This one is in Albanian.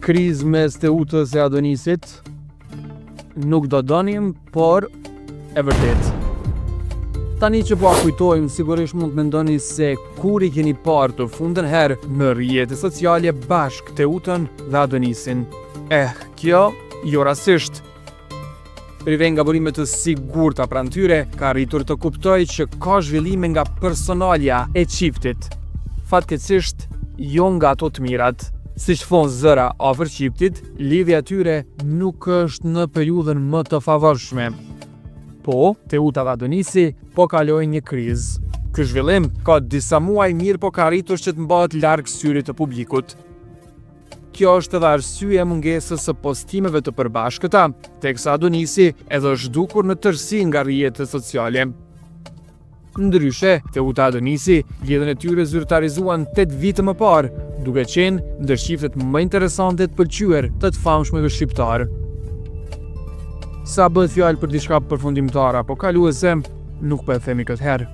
krizë mes Teutës e Adonisit. Nuk do donim, por e vërtet. Tani që po kujtojmë, sigurisht mund të mendoni se kur i keni parë të fundën herë në rrjete sociale bashk Teutën dhe Adonisin. Kjo jo rastisht. Riven nga burime të sigurta pranë tyre, ka arritur të kuptoj që ka zhvillime nga personalja e çiftit. Fatkeqësisht, jo nga ato të mirat. Siç thon zëra afër çiftit, lidhja e tyre nuk është në periudhën më të favorshme. Po, Teuta dhe Adonisi po kalojnë një krizë. Ky zhvillim ka disa muaj mirë, po ka arritur që të mbahet larg syrit të publikut. Kjo është edhe arsye e mungesës së postimeve të përbashkëta, teksa Adonisi edhe është zhdukur në tërësi nga rrjetet sociale. Ndryshe, Teuta dhe Adonisi lidhjen e tyre zyrtarizuan 8 vite më parë, duke qenë ndër çiftet më interesante të pëlqyer të famshmëve shqiptar. Sa bëhet fjalë për diçka përfundimtare apo kaluese, nuk po e themi këtë herë.